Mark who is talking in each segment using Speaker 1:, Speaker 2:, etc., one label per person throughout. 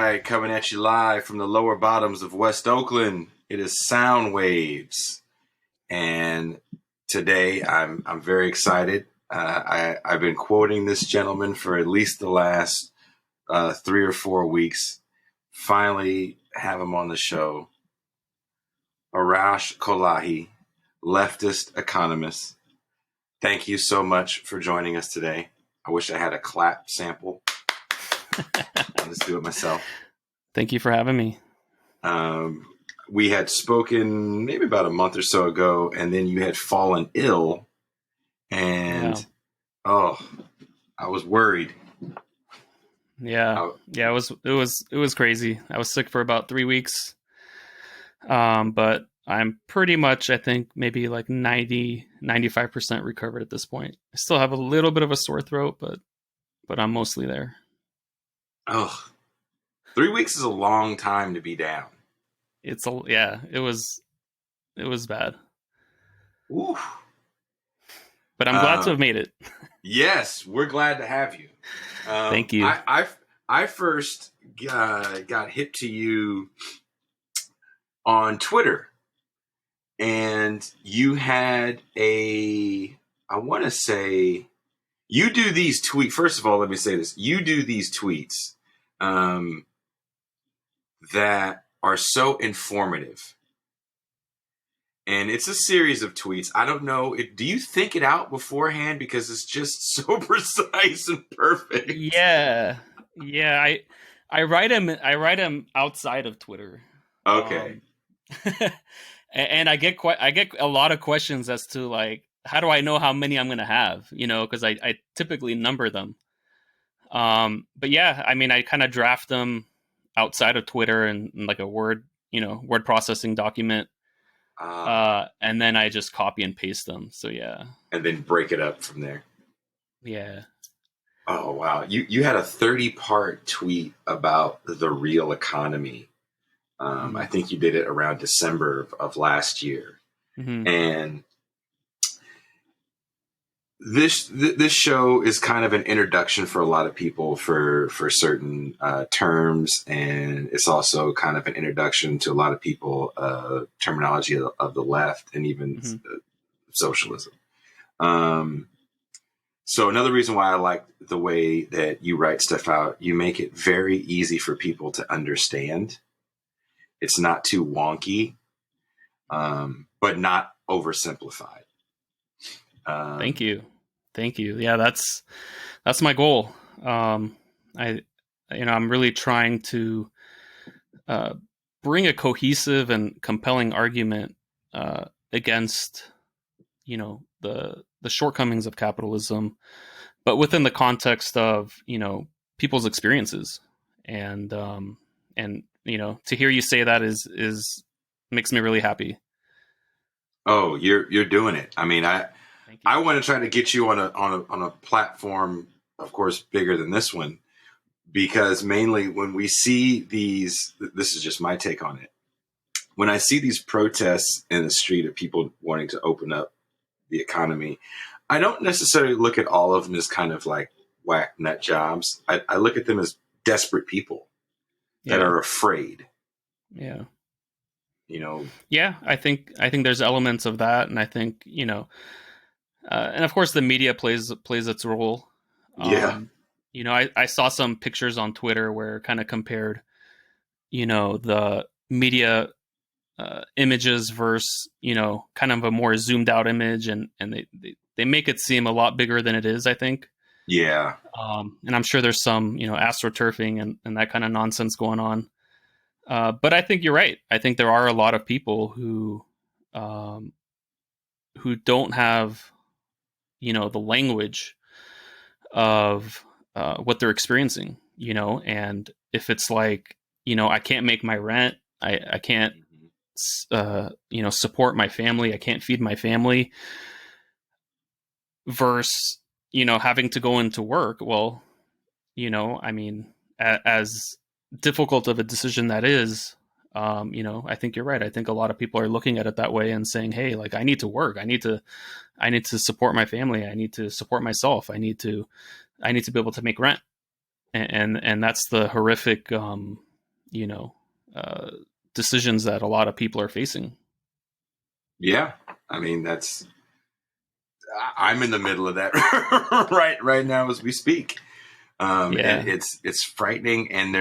Speaker 1: right, coming at you live from the lower bottoms of West Oakland. It is Soundwaves, and today I'm very excited. I've been quoting this gentleman for at least the last 3 or 4 weeks. Finally, have him on the show. Arash Kolahi, leftist economist. Thank you so much for joining us today. I wish I had a clap sample. I'll just do it myself.
Speaker 2: Thank you for having me.
Speaker 1: We had spoken maybe about a month or so ago, and then you had fallen ill, and I was worried.
Speaker 2: Yeah, it was crazy. I was sick for about 3 weeks, but I'm pretty much, I think, maybe like 95% recovered at this point. I still have a little bit of a sore throat, but I'm mostly there.
Speaker 1: Oh, 3 weeks is a long time to be down.
Speaker 2: It was bad.
Speaker 1: Oof.
Speaker 2: But I'm glad to have made it.
Speaker 1: Yes, we're glad to have you.
Speaker 2: Thank you.
Speaker 1: I first got hip to you on Twitter, and you had I want to say, you do these tweets. First of all, let me say this. You do these tweets that are so informative. And it's a series of tweets. I don't know. Do you think it out beforehand? Because it's just so precise and perfect.
Speaker 2: Yeah. I write them outside of Twitter.
Speaker 1: Okay.
Speaker 2: And I get a lot of questions as to like, how do I know how many I'm going to have? Because I typically number them. But yeah, I mean, I kind of draft them outside of Twitter in like a word processing document. And then I just copy and paste them. So yeah.
Speaker 1: And then break it up from there.
Speaker 2: Yeah.
Speaker 1: Oh, wow. You had a 30-part tweet about the real economy. I think you did it around December of last year.
Speaker 2: Mm-hmm.
Speaker 1: And this show is kind of an introduction for a lot of people for certain terms, and it's also kind of an introduction to a lot of people terminology of the left and even socialism. So another reason why I like the way that you write stuff out, you make it very easy for people to understand. It's not too wonky, but not oversimplified.
Speaker 2: Thank you. Yeah, that's my goal. I'm really trying to bring a cohesive and compelling argument against, the shortcomings of capitalism, but within the context of, people's experiences. And to hear you say that is makes me really happy.
Speaker 1: Oh, you're doing it. I mean, I want to try to get you on a platform, of course, bigger than this one, because mainly when we see these, this is just my take on it. When I see these protests in the street of people wanting to open up the economy, I don't necessarily look at all of them as kind of like whack nut jobs. I look at them as desperate people that are afraid.
Speaker 2: Yeah.
Speaker 1: Yeah,
Speaker 2: I think there's elements of that, and I think and of course the media plays its role.
Speaker 1: Yeah.
Speaker 2: I saw some pictures on Twitter where kind of compared, the media images versus kind of a more zoomed out image, and they make it seem a lot bigger than it is, I think.
Speaker 1: Yeah.
Speaker 2: And I'm sure there's some astroturfing and that kind of nonsense going on. But I think you're right. I think there are a lot of people who don't have, the language of what they're experiencing, and if it's like, I can't make my rent, I can't, support my family, I can't feed my family, versus, having to go into work. Well, I mean, as difficult of a decision that is, I think you're right. I think a lot of people are looking at it that way and saying, hey, like, I need to work. I need to support my family. I need to support myself. I need to be able to make rent. And that's the horrific, you know, uh, decisions that a lot of people are facing.
Speaker 1: Yeah, I mean I'm in the middle of that right now as we speak. And
Speaker 2: Yeah.
Speaker 1: it's frightening, and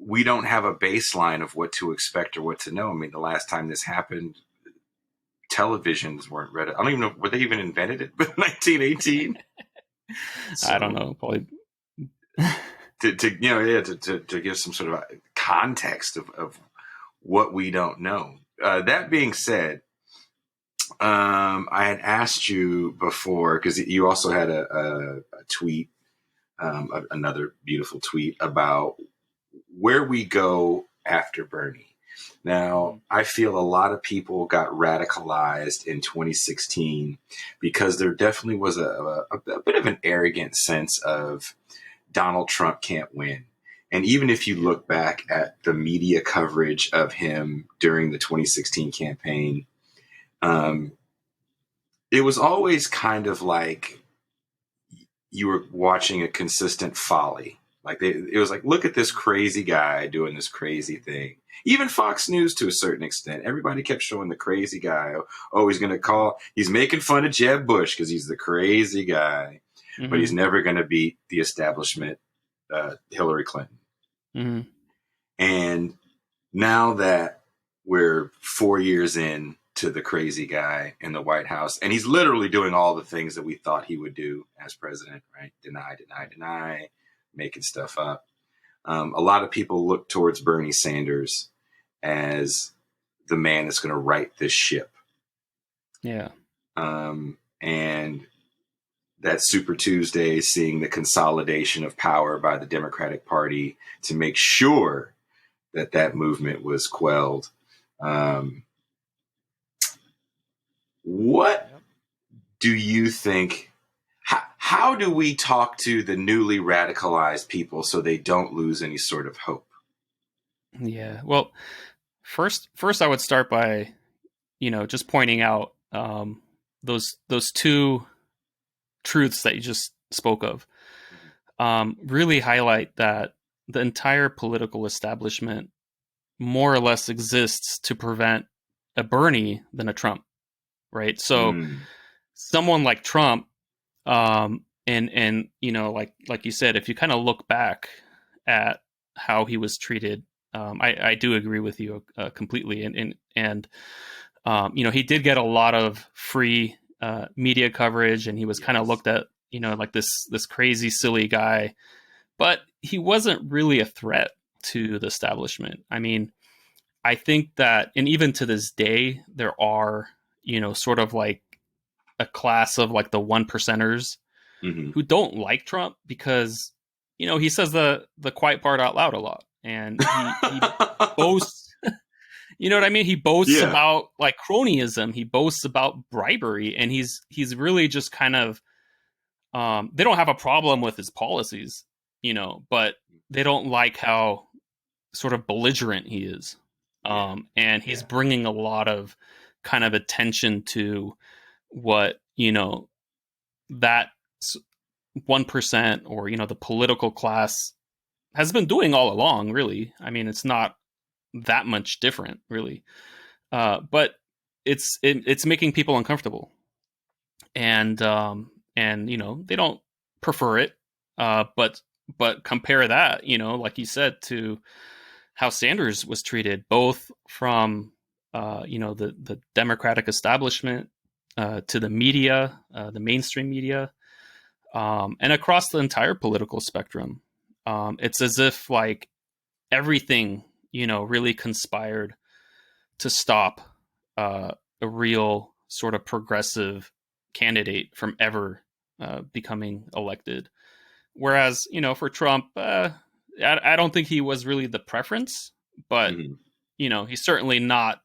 Speaker 1: we don't have a baseline of what to expect or what to know. I mean, the last time this happened, televisions weren't read. I don't even know, were they even invented in 1918?
Speaker 2: I don't
Speaker 1: So
Speaker 2: know. Probably.
Speaker 1: to give some sort of context of what we don't know. That being said, I had asked you before, because you also had a tweet, another beautiful tweet about where we go after Bernie. Now, I feel a lot of people got radicalized in 2016 because there definitely was a bit of an arrogant sense of Donald Trump can't win. And even if you look back at the media coverage of him during the 2016 campaign, um, it was always kind of like you were watching a consistent folly. Like it was like, look at this crazy guy doing this crazy thing. Even Fox News, to a certain extent, everybody kept showing the crazy guy. Oh, he's making fun of Jeb Bush because he's the crazy guy, but he's
Speaker 2: Mm-hmm.
Speaker 1: never going to beat the establishment, Hillary Clinton.
Speaker 2: Mm-hmm.
Speaker 1: And now that we're 4 years in to the crazy guy in the White House, and he's literally doing all the things that we thought he would do as president, right? Deny, making stuff up. A lot of people look towards Bernie Sanders as the man that's going to right this ship.
Speaker 2: Yeah.
Speaker 1: And that Super Tuesday, seeing the consolidation of power by the Democratic Party to make sure that movement was quelled. What do you think? How do we talk to the newly radicalized people so they don't lose any sort of hope?
Speaker 2: Yeah. Well, first, I would start by, just pointing out those two truths that you just spoke of. Really highlight that the entire political establishment more or less exists to prevent a Bernie than a Trump, right? So
Speaker 1: Mm.
Speaker 2: someone like Trump, and like you said, if you kind of look back at how he was treated, I do agree with you completely, and he did get a lot of free media coverage, and he was kind of
Speaker 1: Yes.
Speaker 2: looked at, like this crazy silly guy, but he wasn't really a threat to the establishment. I mean, I think that, and even to this day, there are, sort of like a class of like the one percenters
Speaker 1: Mm-hmm.
Speaker 2: who don't like Trump because, he says the quiet part out loud a lot, and he boasts. You know what I mean? He boasts
Speaker 1: Yeah.
Speaker 2: about like cronyism. He boasts about bribery, and he's really just kind of. They don't have a problem with his policies, but they don't like how sort of belligerent he is.
Speaker 1: Yeah.
Speaker 2: And he's
Speaker 1: Yeah.
Speaker 2: bringing a lot of kind of attention to what, that 1%, or, the political class has been doing all along, really. I mean, it's not that much different, really. But it's making people uncomfortable. And they don't prefer it. But compare that, like you said, to how Sanders was treated, both from the Democratic establishment, to the media, the mainstream media, and across the entire political spectrum. It's as if like everything really conspired to stop a real sort of progressive candidate from ever becoming elected. Whereas, for Trump, I don't think he was really the preference, but
Speaker 1: Mm-hmm.
Speaker 2: he's certainly not,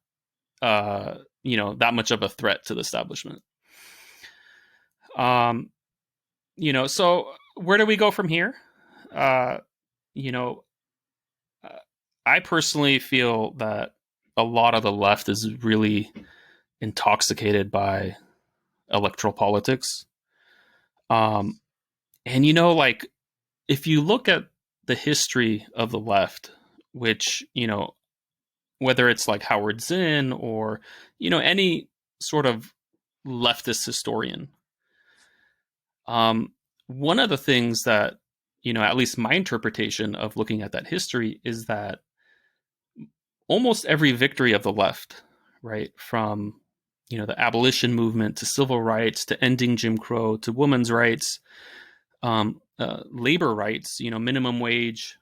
Speaker 2: that much of a threat to the establishment. Um, so where do we go from here? Uh, you know, I personally feel that a lot of the left is really intoxicated by electoral politics. Um, and like if you look at the history of the left, which, whether it's like Howard Zinn or, any sort of leftist historian, one of the things that, at least my interpretation of looking at that history is that almost every victory of the left, right, from, the abolition movement to civil rights to ending Jim Crow to women's rights, labor rights, minimum wage,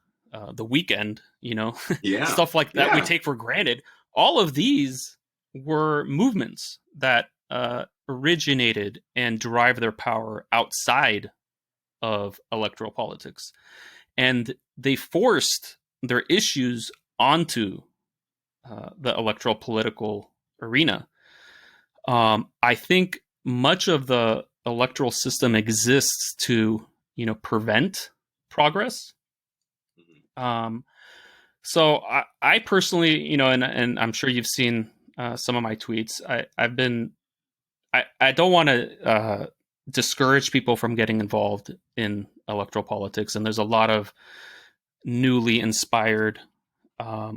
Speaker 2: the weekend,
Speaker 1: Yeah.
Speaker 2: stuff like that we take for granted. All of these were movements that originated and derive their power outside of electoral politics. And they forced their issues onto the electoral political arena. I think much of the electoral system exists to, prevent progress. So I personally, and I'm sure you've seen some of my tweets. I don't want to discourage people from getting involved in electoral politics, and there's a lot of newly inspired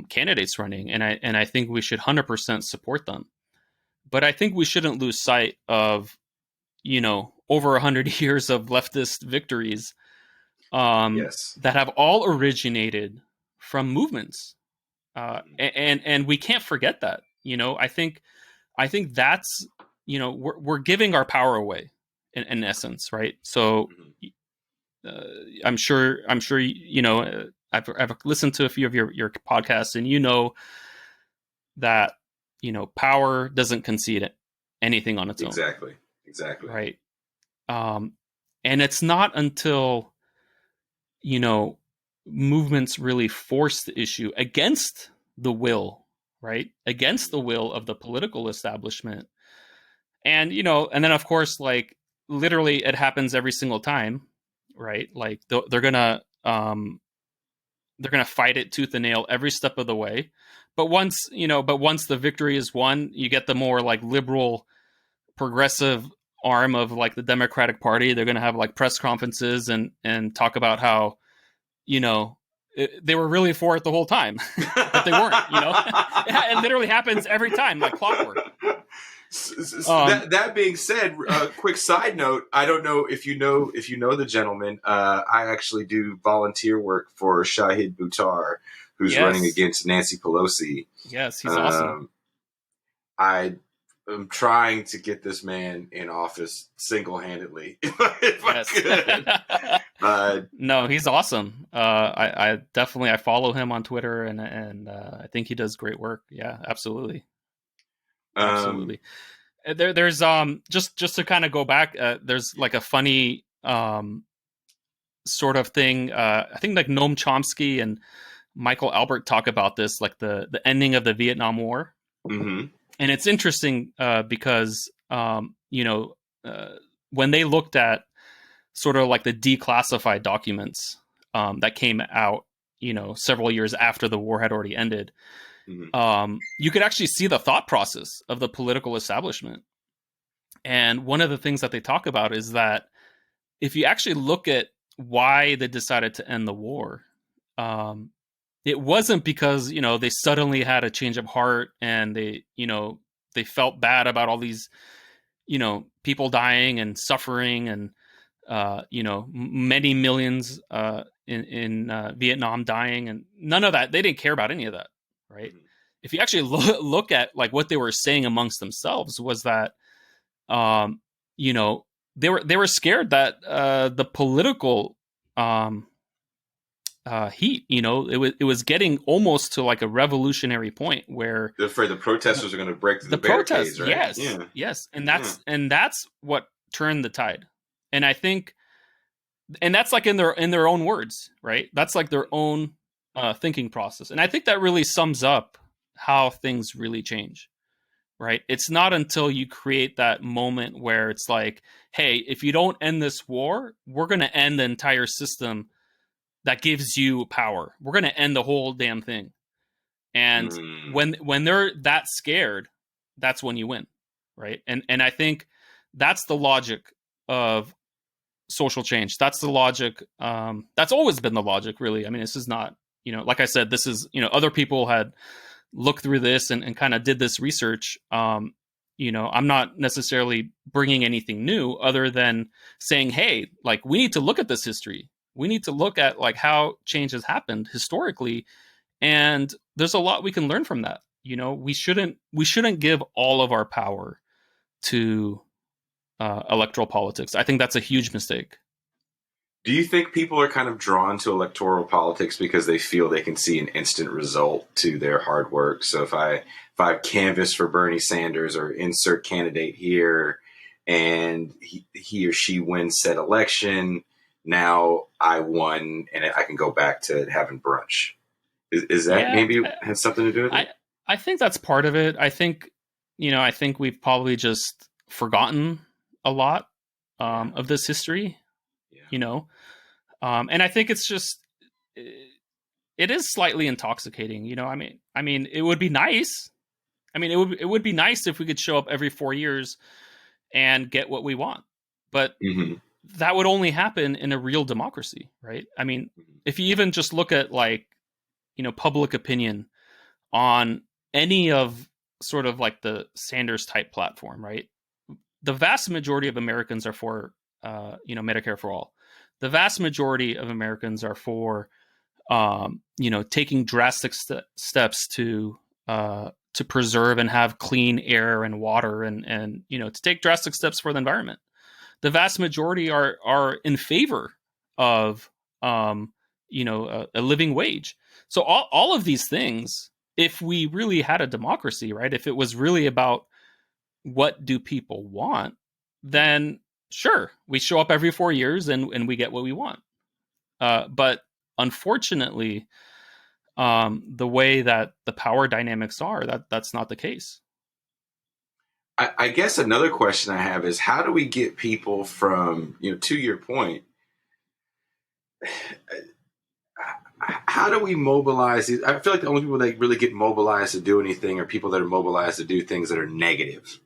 Speaker 2: candidates running, and I think we should 100% support them. But I think we shouldn't lose sight of, over 100 years of leftist victories that have all originated from movements, and we can't forget that. I think that's, we're giving our power away in essence, right? So I'm sure I've listened to a few of your podcasts, and that power doesn't concede anything on its own.
Speaker 1: Exactly.
Speaker 2: Right. And it's not until movements really force the issue against the will, right, against the will of the political establishment, and and then of course, like, literally it happens every single time, right? Like they're gonna fight it tooth and nail every step of the way. But once the victory is won, you get the more like liberal, progressive arm of like the Democratic Party. They're going to have like press conferences and talk about how, they were really for it the whole time, but they weren't. It literally happens every time, like clockwork.
Speaker 1: That being said, quick side note: I don't know if you know the gentleman. I actually do volunteer work for Shahid Buttar, who's running against Nancy Pelosi.
Speaker 2: Yes, he's awesome.
Speaker 1: I am trying to get this man in office single-handedly.
Speaker 2: No, he's awesome. I definitely follow him on Twitter, and I think he does great work. Yeah, absolutely. Absolutely. There's just to kind of go back, there's like a funny sort of thing. I think like Noam Chomsky and Michael Albert talk about this, like the ending of the Vietnam War.
Speaker 1: Mm-hmm.
Speaker 2: And it's interesting because when they looked at sort of like the declassified documents that came out, several years after the war had already ended. Mm-hmm. You could actually see the thought process of the political establishment. And one of the things that they talk about is that if you actually look at why they decided to end the war, it wasn't because, they suddenly had a change of heart and they felt bad about all these, people dying and suffering and, many millions in Vietnam dying, and none of that. They didn't care about any of that. Right. Mm-hmm. If you actually look at like what they were saying amongst themselves was that, they were scared that the political heat, it was getting almost to like a revolutionary point where
Speaker 1: they're afraid the protesters are going to break through the barricades, right?
Speaker 2: Yes, and that's what turned the tide. And I think, and that's like in their own words, right? That's like their own thinking process. And I think that really sums up how things really change, right? It's not until you create that moment where it's like, hey, if you don't end this war, we're going to end the entire system that gives you power. We're going to end the whole damn thing. And when they're that scared, that's when you win, right? And I think that's the logic of social change. That's the logic. That's always been the logic, really. I mean, this is not, like I said, this is, other people had looked through this and kind of did this research. I'm not necessarily bringing anything new other than saying, hey, like, we need to look at this history. We need to look at like how change has happened historically, and there's a lot we can learn from that. We shouldn't give all of our power to electoral politics. I think that's a huge mistake.
Speaker 1: Do you think people are kind of drawn to electoral politics because they feel they can see an instant result to their hard work? So if I canvass for Bernie Sanders or insert candidate here, and he or she wins said election, now I won, and I can go back to having brunch. Is that maybe has something to do with it?
Speaker 2: I think that's part of it. I think we've probably just forgotten a lot of this history. Yeah. And I think it's just, it is slightly intoxicating. I mean, it would be nice. I mean, it would be nice if we could show up every 4 years and get what we want, but that would only happen in a real democracy, right? I mean, if you even just look at like, public opinion on any of sort of like the Sanders type platform, right? The vast majority of Americans are for, Medicare for all. The vast majority of Americans are for, taking drastic steps to preserve and have clean air and water, and to take drastic steps for the environment. The vast majority are in favor of, a living wage. So all of these things, if we really had a democracy, right? If it was really about what do people want, then sure, we show up every 4 years and we get what we want. But unfortunately, the way that the power dynamics are, that's not the case.
Speaker 1: I guess another question I have is, how do we get people from, to your point, how do we mobilize? I feel like the only people that really get mobilized to do anything are people that are mobilized to do things that are negative.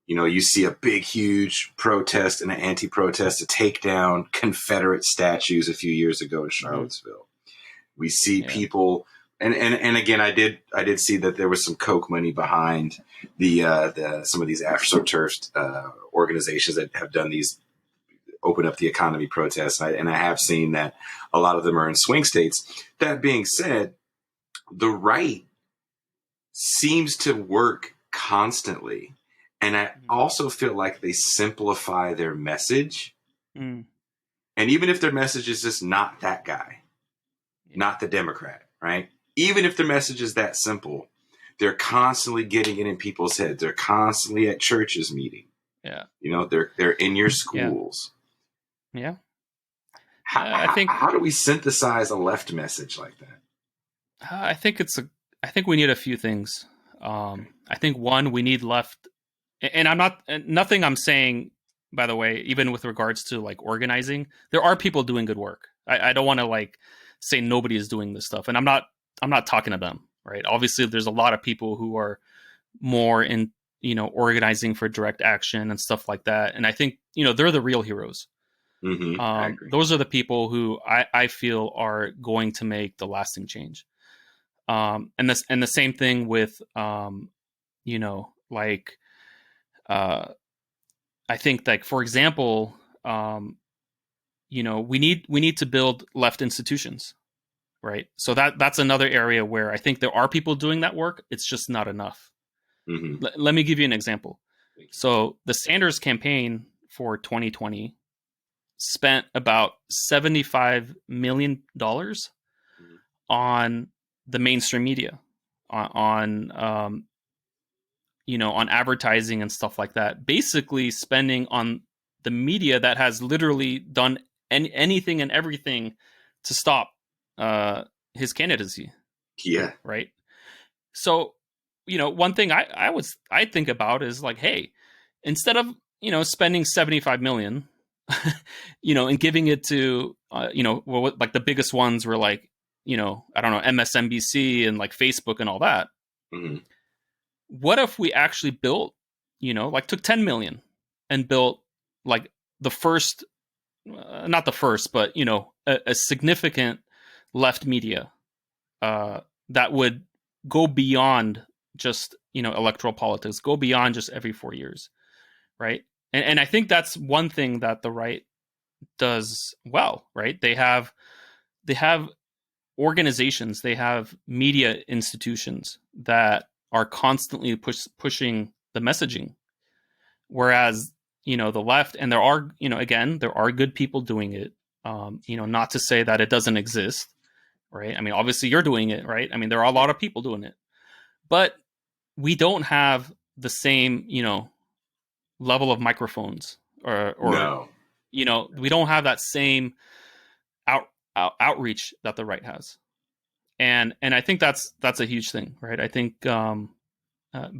Speaker 1: You see a big, huge protest and an anti-protest to take down Confederate statues a few years ago in Charlottesville. We see people, and again, I did see that there was some Coke money behind the some of these AstroTurf organizations that have done these open up the economy protests, and I have seen that a lot of them are in swing states. That being said, the right seems to work constantly. And I also feel like they simplify their message. And even if their message is just not that guy, not the Democrat, right? Even if their message is that simple, they're constantly getting it in people's heads. They're constantly at churches meeting.
Speaker 2: Yeah.
Speaker 1: They're in your schools.
Speaker 2: Yeah.
Speaker 1: How do we synthesize a left message like that?
Speaker 2: I think we need a few things. I think one, we need left. And nothing I'm saying, by the way, even with regards to like organizing, there are people doing good work. I don't want to like say nobody is doing this stuff. And I'm not talking to them, right? Obviously there's a lot of people who are more in, organizing for direct action and stuff like that. And I think, they're the real heroes. Those are the people who I feel are going to make the lasting change. And the same thing with, I think, like, for example, we need to build left institutions, right? So that's another area where I think there are people doing that work. It's just not enough. Let me give you an example. So the Sanders campaign for 2020 spent about $75 million on the mainstream media, on advertising and stuff like that. Basically spending on the media that has literally done anything and everything to stop his candidacy.
Speaker 1: Yeah.
Speaker 2: Right. So, one thing I think about is like, hey, instead of, spending 75 million, and giving it to, like the biggest ones were like, I don't know, MSNBC and like Facebook and all that. What if we actually built, like took 10 million and built like the first not the first, but a significant left media that would go beyond just electoral politics, go beyond just every 4 years, right? And I think that's one thing that the right does well, right? They have organizations, they have media institutions that are constantly pushing the messaging, whereas the left, and there are again, there are good people doing it, not to say that it doesn't exist, right? I mean, obviously you're doing it, right? I mean, there are a lot of people doing it, but we don't have the same level of microphones, or
Speaker 1: No.
Speaker 2: we don't have that same outreach that the right has, and I think that's a huge thing, right? I think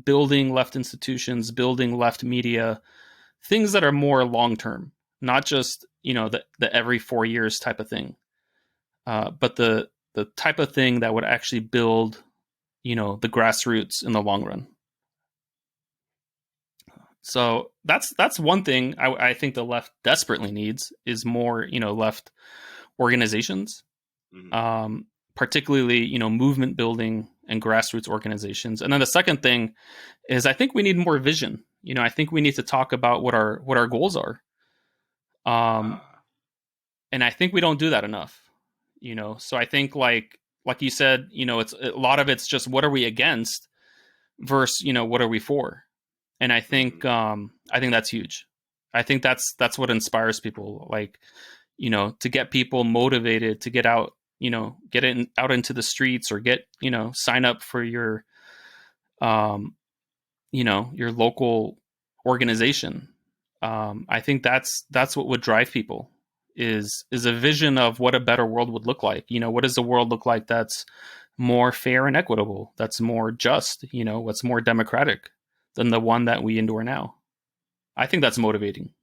Speaker 2: building left institutions, building left media, things that are more long term, not just the every 4 years type of thing, but the type of thing that would actually build the grassroots in the long run. So that's one thing I think the left desperately needs, is more left organizations,
Speaker 1: Mm-hmm.
Speaker 2: particularly movement building and grassroots organizations. And then the second thing is, I think we need more vision. I think we need to talk about what our goals are,
Speaker 1: Uh,
Speaker 2: and I think we don't do that enough. So I think, like you said, it's a lot of it's just what are we against versus what are we for. And
Speaker 1: mm-hmm.
Speaker 2: I think that's huge. I think that's what inspires people, like to get people motivated to get out, get out into the streets, or get sign up for your your local organization. I think that's what would drive people, is a vision of what a better world would look like. What does the world look like that's more fair and equitable, that's more just, what's more democratic than the one that we endure now. I think that's motivating.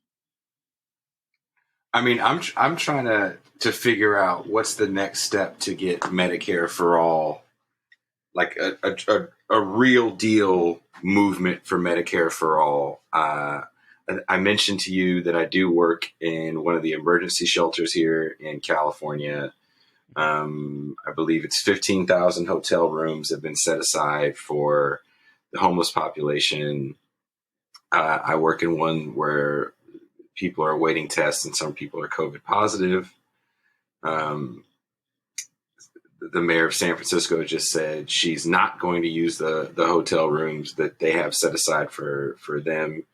Speaker 1: I mean, I'm trying to figure out what's the next step to get Medicare for all, like a real deal movement for Medicare for all. I mentioned to you that I do work in one of the emergency shelters here in California. I believe it's 15,000 hotel rooms have been set aside for the homeless population. I work in one where people are awaiting tests and some people are COVID positive. Um, the mayor of San Francisco just said she's not going to use the hotel rooms that they have set aside for them,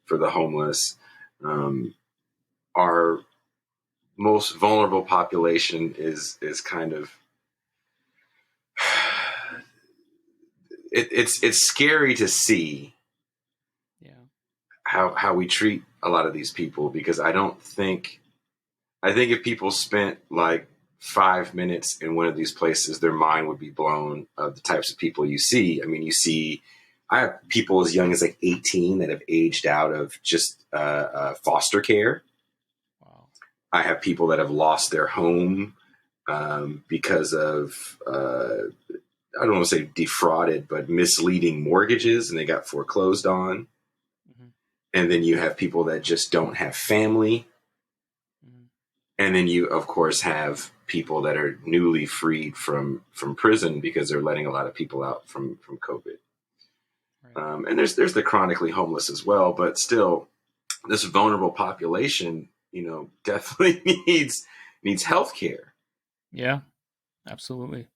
Speaker 1: for the homeless. Our most vulnerable population is kind of it's scary to see
Speaker 2: Yeah.
Speaker 1: how we treat a lot of these people, because I think if people spent like 5 minutes in one of these places, their mind would be blown of the types of people you see. I mean, I have people as young as like 18 that have aged out of just foster care.
Speaker 2: Wow.
Speaker 1: I have people that have lost their home because of, I don't want to say defrauded, but misleading mortgages, and they got foreclosed on.
Speaker 2: Mm-hmm.
Speaker 1: And then you have people that just don't have family.
Speaker 2: Mm-hmm.
Speaker 1: And then you, of course, have people that are newly freed from prison because they're letting a lot of people out from COVID.
Speaker 2: Right.
Speaker 1: And there's the chronically homeless as well, but still, this vulnerable population, definitely needs health care.
Speaker 2: Yeah. Absolutely.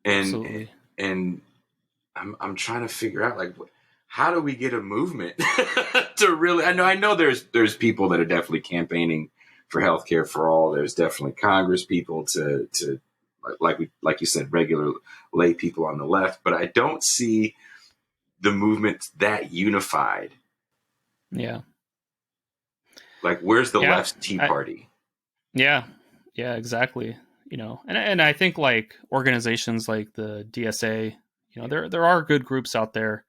Speaker 1: And
Speaker 2: Absolutely.
Speaker 1: and I'm trying to figure out, like, how do we get a movement to really? I know there's people that are definitely campaigning for healthcare for all. There's definitely Congress people to like you said, regular lay people on the left, but I don't see the movement that unified.
Speaker 2: Yeah.
Speaker 1: Like, where's the
Speaker 2: Yeah.
Speaker 1: left's Tea
Speaker 2: I,
Speaker 1: Party?
Speaker 2: yeah. Yeah. Exactly. And I think, like, organizations like the DSA, there are good groups out there.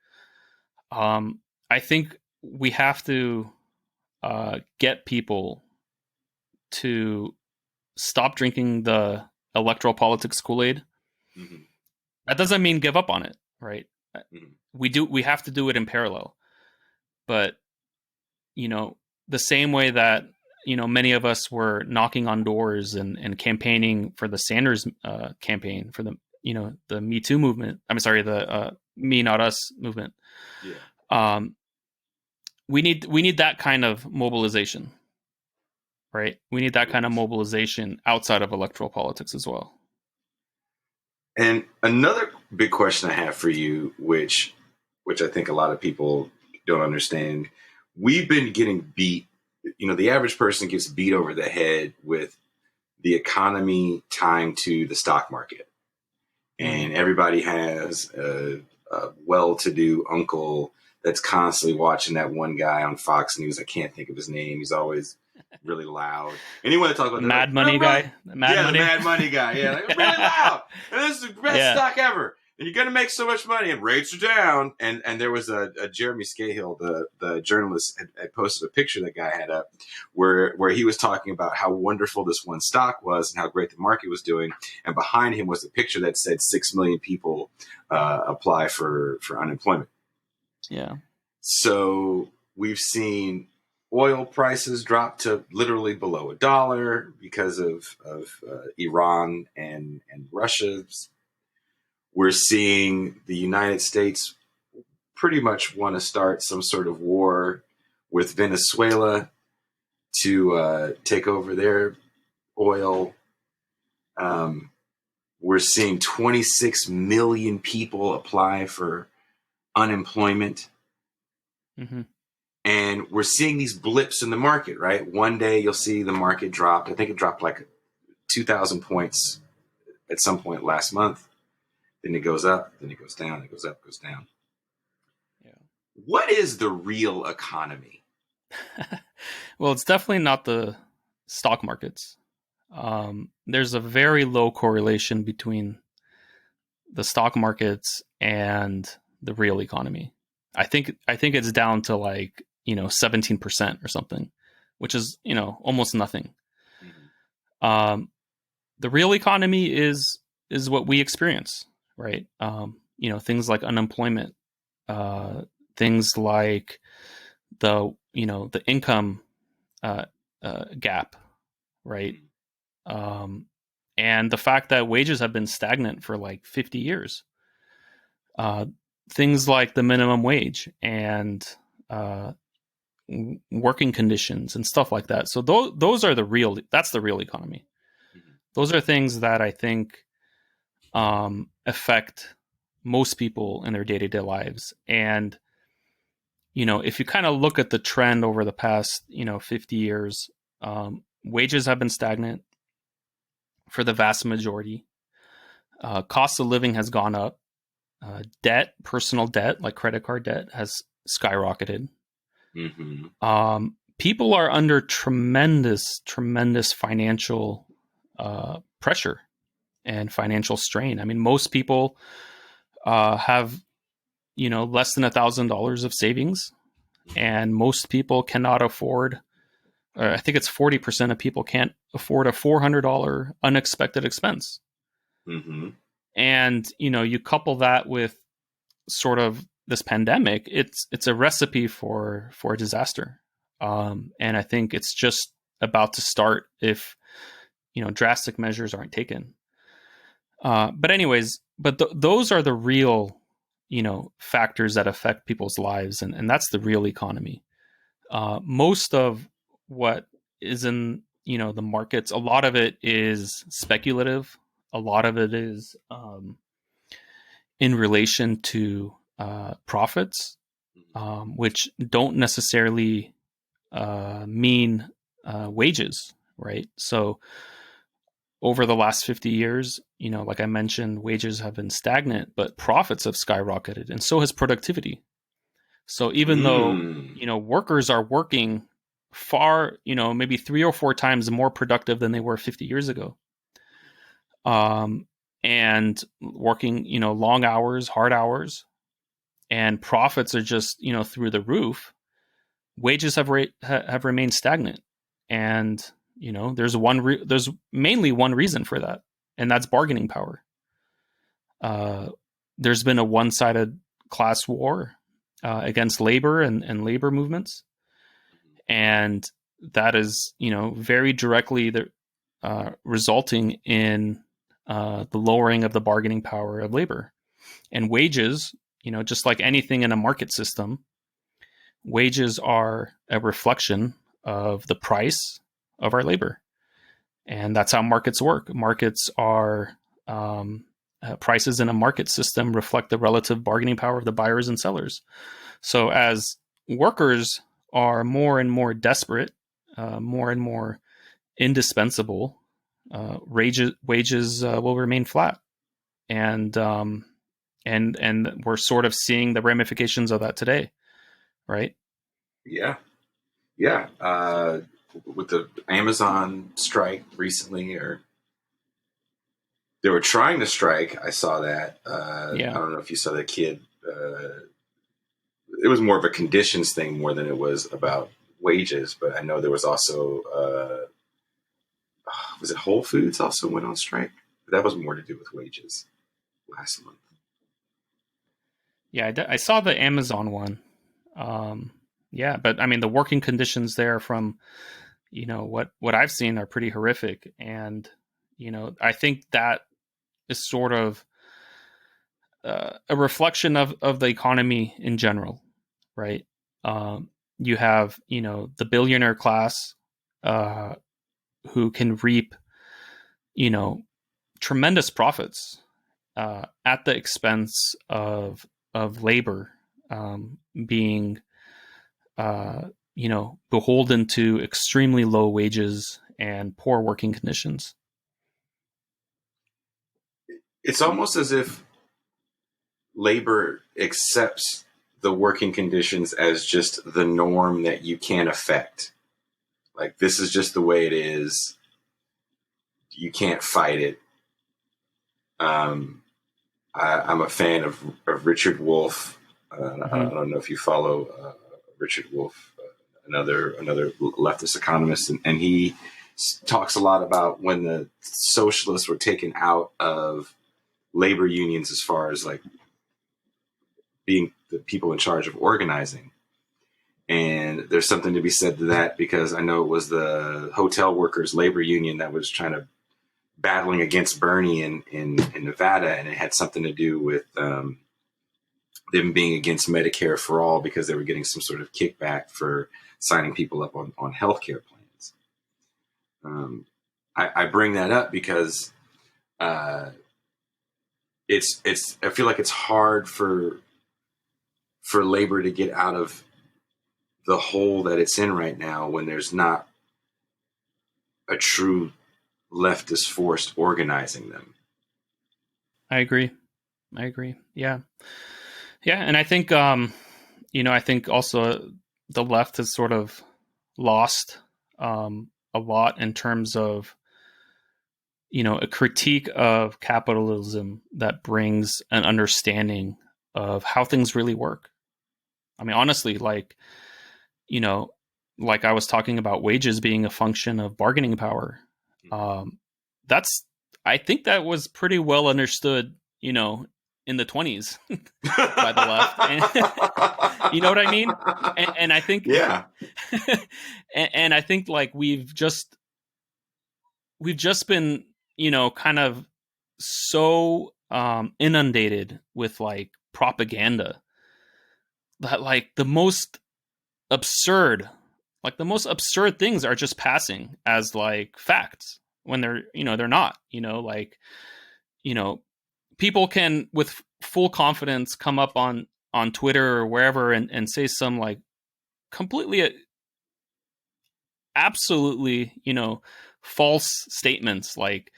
Speaker 2: Um, I think we have to get people to stop drinking the electoral politics Kool-Aid.
Speaker 1: Mm-hmm.
Speaker 2: That doesn't mean give up on it, right?
Speaker 1: Mm-hmm.
Speaker 2: We have to do it in parallel. But, the same way that many of us were knocking on doors and campaigning for the Sanders campaign for the Me Too movement. I'm sorry, the Me Not Us movement.
Speaker 1: Yeah.
Speaker 2: We need that kind of mobilization, right? We need that kind of mobilization outside of electoral politics as well.
Speaker 1: And another big question I have for you, which I think a lot of people don't understand, we've been getting beat. The average person gets beat over the head with the economy tying to the stock market. And everybody has a well-to-do uncle that's constantly watching that one guy on Fox News. I can't think of his name. He's always really loud. Anyone that talks about
Speaker 2: Mad Money guy?
Speaker 1: The Mad Money guy. Yeah, like, really loud. And this is the best stock ever. And you're going to make so much money, and rates are down. And there was a Jeremy Scahill, the journalist, had posted a picture that guy had up where he was talking about how wonderful this one stock was and how great the market was doing. And behind him was a picture that said 6 million people apply for unemployment.
Speaker 2: Yeah.
Speaker 1: So we've seen oil prices drop to literally below $1 because of Iran and Russia's. We're seeing the United States pretty much want to start some sort of war with Venezuela to take over their oil. We're seeing 26 million people apply for unemployment.
Speaker 2: Mm-hmm.
Speaker 1: And we're seeing these blips in the market, right? One day you'll see the market drop. I think it dropped like 2,000 points at some point last month. Then it goes up, then it goes down, it goes up, goes down.
Speaker 2: Yeah.
Speaker 1: What is the real economy?
Speaker 2: Well, it's definitely not the stock markets. There's a very low correlation between the stock markets and the real economy. I think it's down to 17% or something, which is almost nothing. Mm-hmm. The real economy is what we experience, right? Things like unemployment, things like the income gap, right? And the fact that wages have been stagnant for 50 years. Things like the minimum wage and working conditions and stuff like that. So those are that's the real economy. Mm-hmm. Those are things that I think affect most people in their day-to-day lives. And, if you kind of look at the trend over the past, 50 years, wages have been stagnant for the vast majority. Cost of living has gone up. Personal debt, like credit card debt, has skyrocketed. Mm-hmm. People are under tremendous financial pressure and financial strain. I mean, most people have, less than $1,000 of savings, and most people cannot afford. I think it's 40% of people can't afford a $400 unexpected expense. Mm-hmm. And you couple that with sort of this pandemic, it's a recipe for a disaster. And I think it's just about to start if drastic measures aren't taken. But anyways, those are the real factors that affect people's lives, and that's the real economy. Most of what is in the markets, a lot of it is speculative. A lot of it is in relation to profits, which don't necessarily mean wages, right? So over the last 50 years, like I mentioned, wages have been stagnant, but profits have skyrocketed, and so has productivity. So even though, workers are working far, maybe 3 or 4 times more productive than they were 50 years ago, and working, long hours, hard hours, and profits are just, through the roof, wages have remained stagnant. And, there's mainly one reason for that, and that's bargaining power. There's been a one-sided class war against labor and labor movements. And, that is, very directly resulting in the lowering of the bargaining power of labor. And wages, just like anything in a market system, wages are a reflection of the price of our labor. And that's how markets work. Markets are prices in a market system reflect the relative bargaining power of the buyers and sellers. So as workers are more and more desperate, more and more indispensable, wages will remain flat, and we're sort of seeing the ramifications of that today, right?
Speaker 1: Yeah, yeah. With the Amazon strike recently, or they were trying to strike. I saw that.
Speaker 2: Yeah.
Speaker 1: I don't know if you saw that kid. It was more of a conditions thing more than it was about wages. But I know there was also was it Whole Foods also went on strike? That was more to do with wages last month.
Speaker 2: Yeah, I saw the Amazon one. Yeah, but I mean, the working conditions there from what I've seen are pretty horrific, and I think that is sort of a reflection of the economy in general, right? You have the billionaire class who can reap tremendous profits at the expense of labor being beholden to extremely low wages and poor working conditions.
Speaker 1: It's almost as if labor accepts the working conditions as just the norm that you can't affect. Like, this is just the way it is. You can't fight it. I'm a fan of Richard Wolff. I don't know if you follow Richard Wolff, another leftist economist, and he talks a lot about when the socialists were taken out of labor unions as far as like being the people in charge of organizing. And there's something to be said to that, because I know it was the hotel workers labor union that was trying to battling against Bernie in Nevada, and it had something to do with them being against Medicare for all because they were getting some sort of kickback for signing people up on healthcare plans. I bring that up because it's I feel like it's hard for labor to get out of the hole that it's in right now when there's not a true leftist force organizing them.
Speaker 2: I agree. Yeah. And I think, I think also the left has sort of lost a lot in terms of, a critique of capitalism that brings an understanding of how things really work. I mean, honestly, like I was talking about wages being a function of bargaining power. I think that was pretty well understood, in the 20s by the left. And, you know what I mean? And I think,
Speaker 1: yeah.
Speaker 2: and I think like we've just been, kind of so inundated with like propaganda that like the most absurd things are just passing as like facts when they're not, like, people can with full confidence come up on Twitter or wherever and say some like completely absolutely false statements like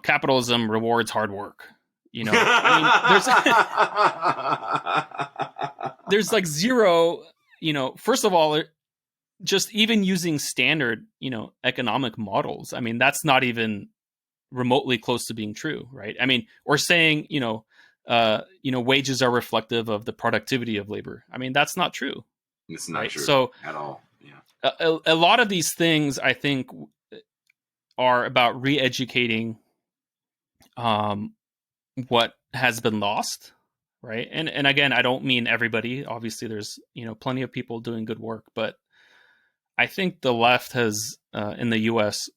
Speaker 2: capitalism rewards hard work. There's like zero, first of all, just even using standard economic models, I mean, that's not even remotely close to being true, right? I mean, or saying wages are reflective of the productivity of labor. I mean, that's not true.
Speaker 1: It's not
Speaker 2: right?
Speaker 1: true
Speaker 2: So
Speaker 1: at all.
Speaker 2: a lot of these things, I think, are about re-educating what has been lost, right? And again, I don't mean everybody. Obviously, there's plenty of people doing good work, but I think the left has in the U.S.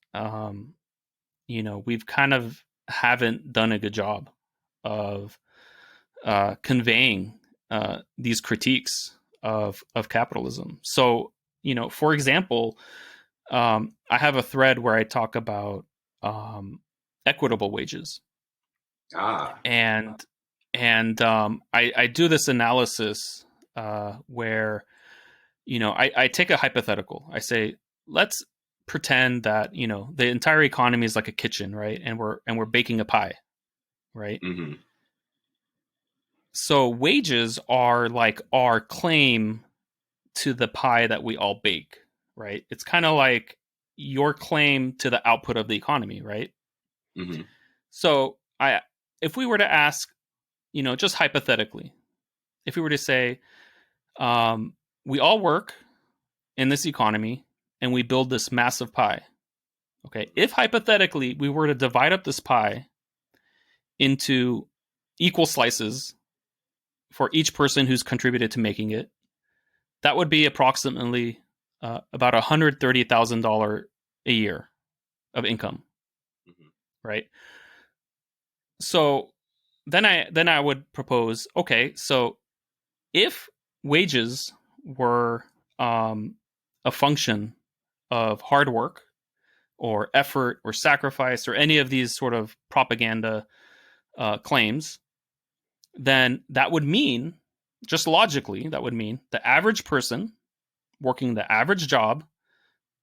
Speaker 2: We've kind of haven't done a good job of conveying these critiques of capitalism. So, for example, I have a thread where I talk about equitable wages, and I do this analysis where I take a hypothetical. I say, let's pretend that the entire economy is like a kitchen, right? And we're baking a pie, right?
Speaker 1: Mm-hmm.
Speaker 2: So wages are like our claim to the pie that we all bake, right? It's kind of like your claim to the output of the economy, right?
Speaker 1: Mm-hmm.
Speaker 2: So if we were to ask, just hypothetically, if we were to say, we all work in this economy and we build this massive pie. Okay. If hypothetically we were to divide up this pie into equal slices for each person who's contributed to making it, that would be approximately about $130,000 a year of income, right? So then I would propose, okay, so if wages were a function of hard work or effort or sacrifice or any of these sort of propaganda claims, then that would mean, just logically, that would mean the average person working the average job,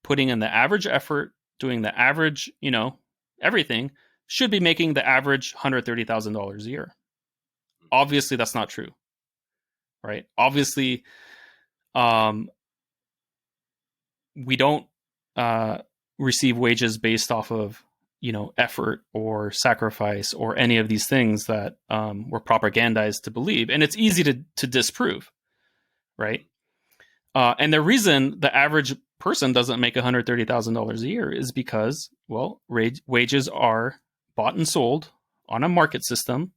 Speaker 2: putting in the average effort, doing the average, everything, should be making the average $130,000 a year. Obviously, that's not true, right? Obviously, we don't receive wages based off of effort or sacrifice or any of these things that we're propagandized to believe, and it's easy to disprove, right? And the reason the average person doesn't make $130,000 a year is because, well, wages are bought and sold on a market system,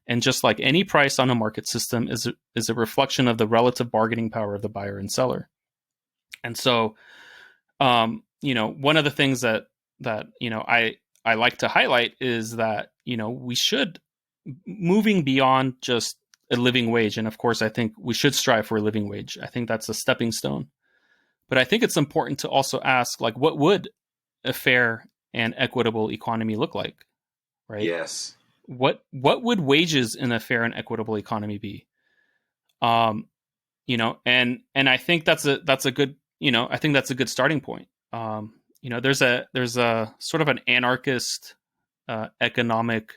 Speaker 2: and just like any price on a market system is a reflection of the relative bargaining power of the buyer and seller. And so, one of the things that I like to highlight is that we should, moving beyond just a living wage, and of course I think we should strive for a living wage. I think that's a stepping stone, but I think it's important to also ask, like, what would a fair and equitable economy look like, right?
Speaker 1: Yes.
Speaker 2: What would wages in a fair and equitable economy be? And I think that's a good I think that's a good starting point. There's a sort of an anarchist economic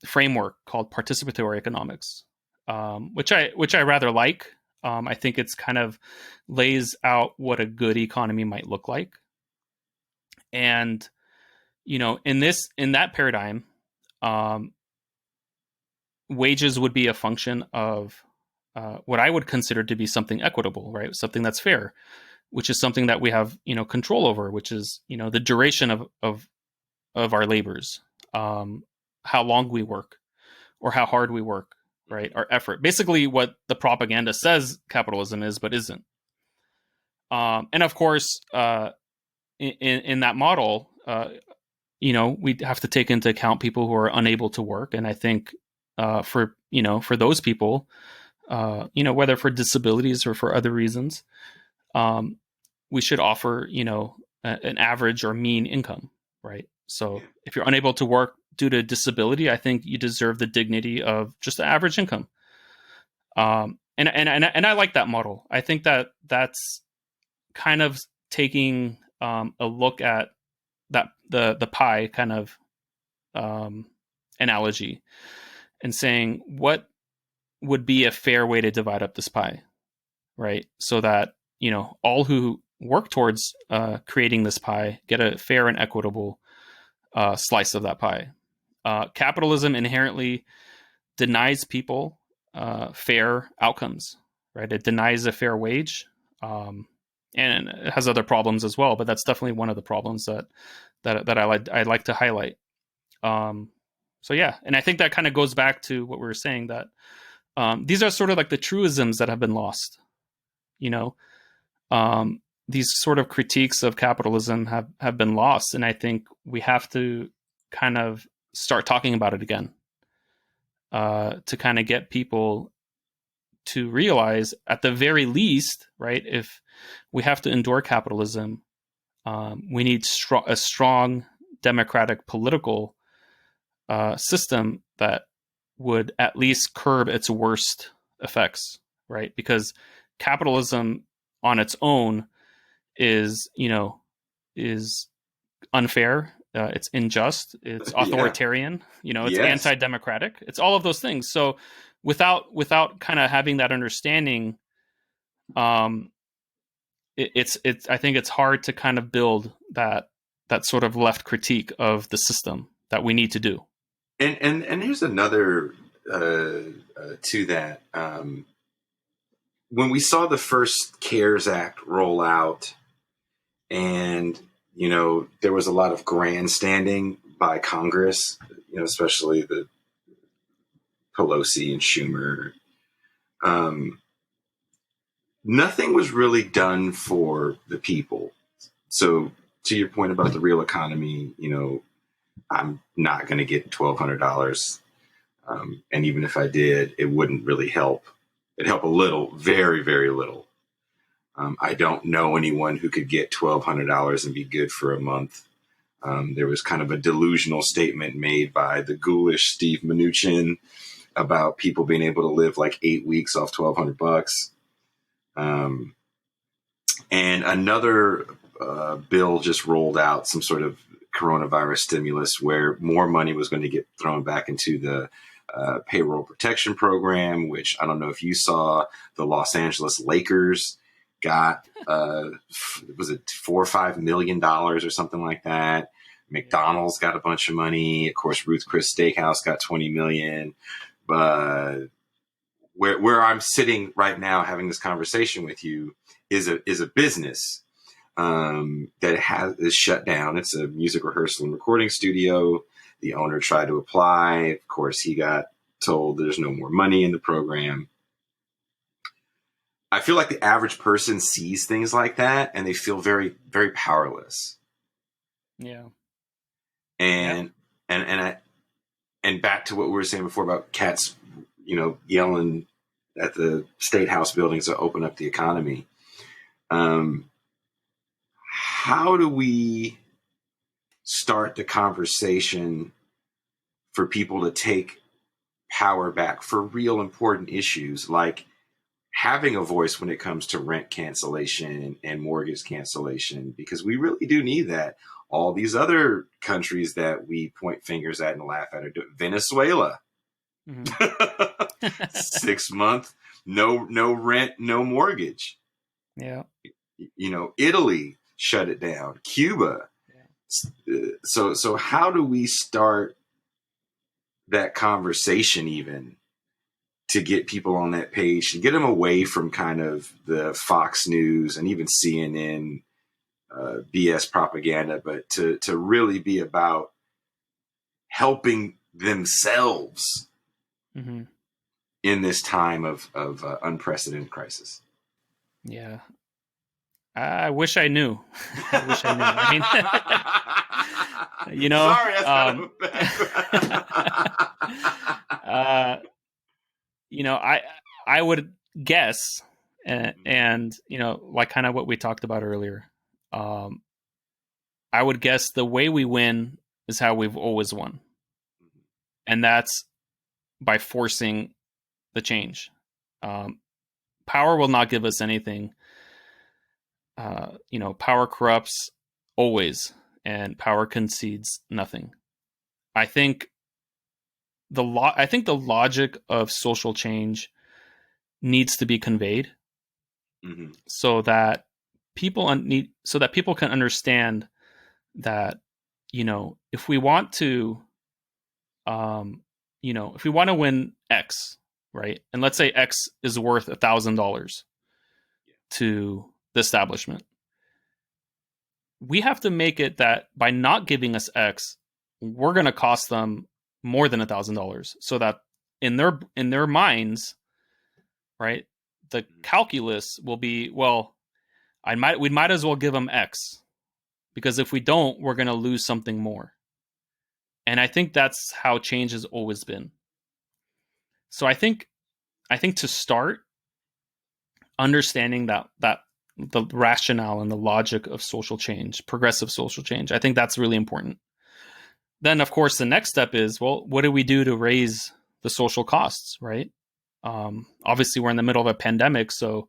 Speaker 2: framework called participatory economics, which I rather like. I think it's kind of lays out what a good economy might look like, and in that paradigm, wages would be a function of what I would consider to be something equitable, right? Something that's fair, which is something that we have control over, which is the duration of our labors, how long we work, or how hard we work, right? Our effort, basically what the propaganda says capitalism is, but isn't. And of course, in that model, we have to take into account people who are unable to work, and I think for those people, whether for disabilities or for other reasons, we should offer an average or mean income, right? So if you're unable to work due to disability, I think you deserve the dignity of just the average income. And I like that model. I think that that's kind of taking a look at that the pie kind of analogy and saying, what would be a fair way to divide up this pie, right? So that all who work towards creating this pie get a fair and equitable slice of that pie. Capitalism inherently denies people fair outcomes, right? It denies a fair wage, and it has other problems as well. But that's definitely one of the problems that I'd like to highlight. So yeah, and I think that kind of goes back to what we were saying, that these are sort of like the truisms that have been lost. these sort of critiques of capitalism have been lost, and I think we have to kind of start talking about it again, to kind of get people to realize, at the very least, right, if we have to endure capitalism, we need a strong democratic political system that would at least curb its worst effects, right? Because capitalism on its own is unfair, it's unjust, it's authoritarian, it's anti-democratic, it's all of those things. So without kind of having that understanding, it's I think it's hard to kind of build that sort of left critique of the system that we need to do.
Speaker 1: And here's another to that. When we saw the first CARES Act roll out, and there was a lot of grandstanding by Congress, especially the Pelosi and Schumer. Nothing was really done for the people. So to your point about the real economy, I'm not going to get $1,200. And even if I did, it wouldn't really help. It'd help a little, very, very little. I don't know anyone who could get $1,200 and be good for a month. There was kind of a delusional statement made by the ghoulish Steve Mnuchin about people being able to live like 8 weeks off $1,200. And another bill just rolled out, some sort of coronavirus stimulus, where more money was going to get thrown back into the payroll protection program, which I don't know if you saw. The Los Angeles Lakers got, was it $4 or $5 million or something like that? McDonald's got a bunch of money. Of course, Ruth Chris Steakhouse got 20 million. But where I'm sitting right now having this conversation with you is a business that is shut down. It's a music rehearsal and recording studio. The owner tried to apply. Of course, he got told there's no more money in the program. I feel like the average person sees things like that and they feel very, very powerless.
Speaker 2: Yeah.
Speaker 1: And back to what we were saying before about cats, yelling at the state house buildings to open up the economy. How do we start the conversation for people to take power back for real important issues, like having a voice when it comes to rent cancellation and mortgage cancellation? Because we really do need that. All these other countries that we point fingers at and laugh at are doing. Venezuela, 6 month, no rent, no mortgage.
Speaker 2: Yeah.
Speaker 1: Italy shut it down. Cuba. Yeah. So how do we start that conversation even to get people on that page, to get them away from kind of the Fox News and even CNN BS propaganda, but to really be about helping themselves in this time of unprecedented crisis?
Speaker 2: Yeah. I wish I knew. I wish I knew.
Speaker 1: Sorry,
Speaker 2: I would guess, and like kind of what we talked about earlier. I would guess the way we win is how we've always won, and that's by forcing the change. Power will not give us anything. Power corrupts always, and power concedes nothing. I think the logic of social change needs to be conveyed, so that people can understand that if we want to win X, right, and let's say X is worth $1,000 to the establishment, we have to make it that by not giving us X, we're going to cost them more than $1,000, so that in their minds, right, the calculus will be, well, we might as well give them X, because if we don't, we're going to lose something more. And I think that's how change has always been. So I think to start, understanding that the rationale and the logic of social change, progressive social change, I think that's really important. Then, of course, the next step is, well, what do we do to raise the social costs, right? Obviously, we're in the middle of a pandemic, so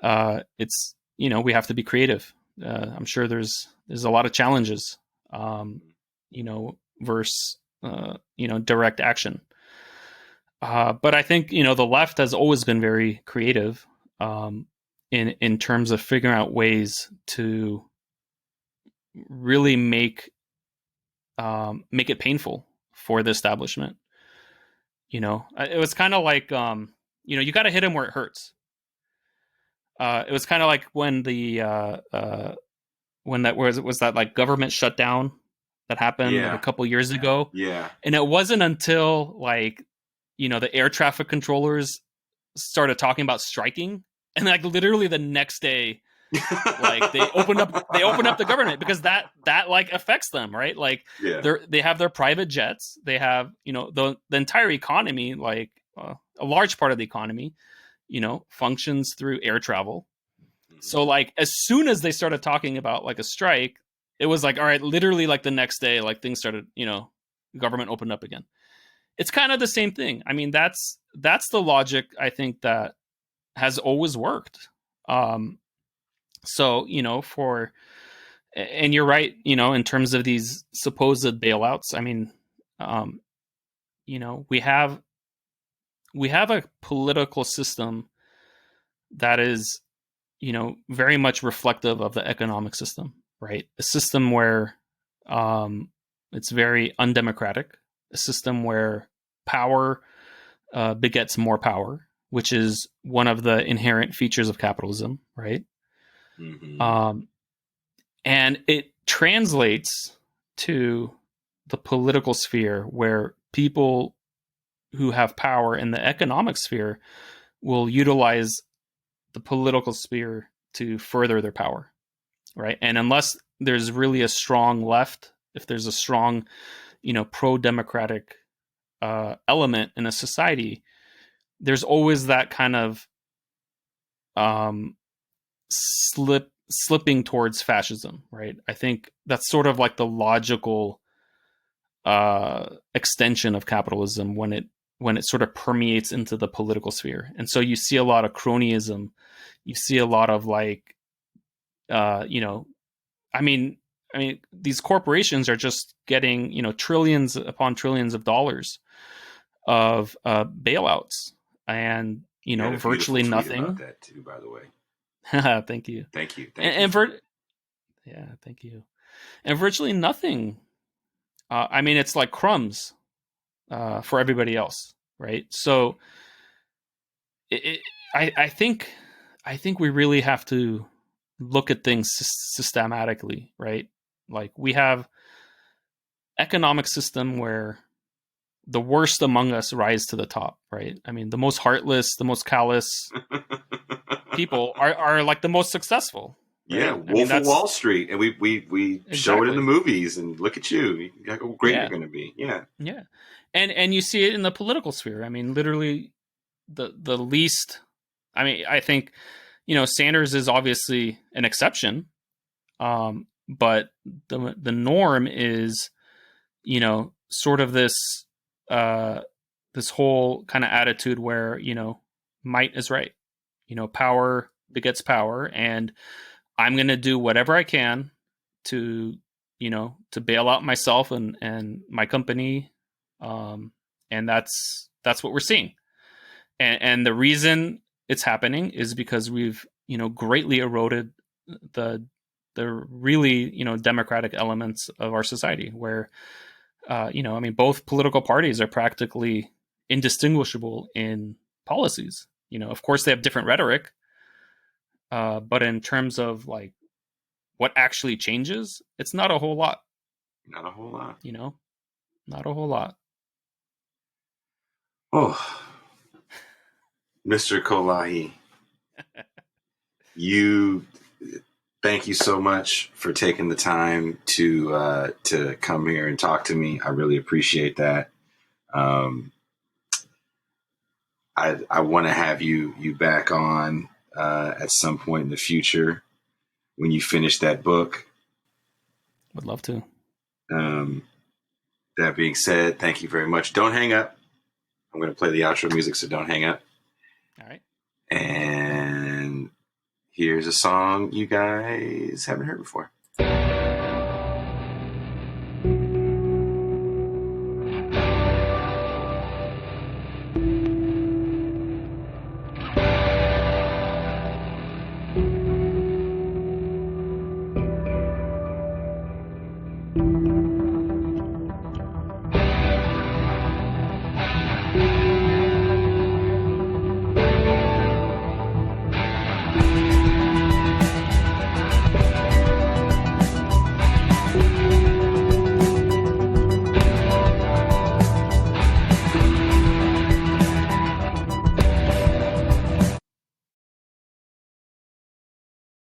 Speaker 2: it's, we have to be creative. I'm sure there's a lot of challenges, versus direct action. But I think the left has always been very creative in terms of figuring out ways to really make it painful for the establishment. It was kind of like you got to hit him where it hurts. It was kind of like when when that was that like government shutdown that happened like a couple years ago.
Speaker 1: Yeah.
Speaker 2: And it wasn't until like the air traffic controllers started talking about striking, and like literally the next day, like they opened up the government, because that like affects them, right? Like they have their private jets, they have the entire economy, like a large part of the economy functions through air travel. So like as soon as they started talking about like a strike, it was like, all right, literally like the next day, like things started, government opened up again. It's kind of the same thing. I mean, that's the logic, I think, that has always worked. So, and you're right, in terms of these supposed bailouts. I mean, we have a political system that is, very much reflective of the economic system, right? A system where it's very undemocratic, a system where power begets more power, which is one of the inherent features of capitalism, right? Mm-hmm. And it translates to the political sphere, where people who have power in the economic sphere will utilize the political sphere to further their power, right? And unless there's really a strong left, if there's a strong, pro-democratic element in a society, there's always that kind of slipping towards fascism, right? I think that's sort of like the logical extension of capitalism when it sort of permeates into the political sphere. And so you see a lot of cronyism, you see a lot of like I mean these corporations are just getting trillions upon trillions of dollars of bailouts, and virtually nothing
Speaker 1: about that too, by the way.
Speaker 2: Thank you.
Speaker 1: Thank you.
Speaker 2: Yeah, thank you. And virtually nothing. It's like crumbs for everybody else, right? So, I think we really have to look at things systematically, right? Like we have economic system where the worst among us rise to the top, right? I mean, the most heartless, the most callous people are like the most successful. Right?
Speaker 1: Yeah, Wolf of Wall Street, and we exactly. Show it in the movies, and look at you, how great you're going to be. Yeah,
Speaker 2: yeah, and you see it in the political sphere. I mean, literally, the least. I mean, I think Sanders is obviously an exception, but the norm is sort of this this whole kind of attitude where might is right, power begets power, and I'm going to do whatever I can to bail out myself and my company, and that's what we're seeing, and the reason it's happening is because we've greatly eroded the really democratic elements of our society, where both political parties are practically indistinguishable in policies. Of course they have different rhetoric, but in terms of like what actually changes, it's not a whole lot.
Speaker 1: Not a whole lot.
Speaker 2: Not a whole lot.
Speaker 1: Oh, Mr. Kolahi, you thank you so much for taking the time to come here and talk to me. I really appreciate that. I want to have you back on at some point in the future when you finish that book.
Speaker 2: Would love to.
Speaker 1: That being said, thank you very much. Don't hang up. I'm going to play the outro music, so don't hang up.
Speaker 2: All right.
Speaker 1: And here's a song you guys haven't heard before.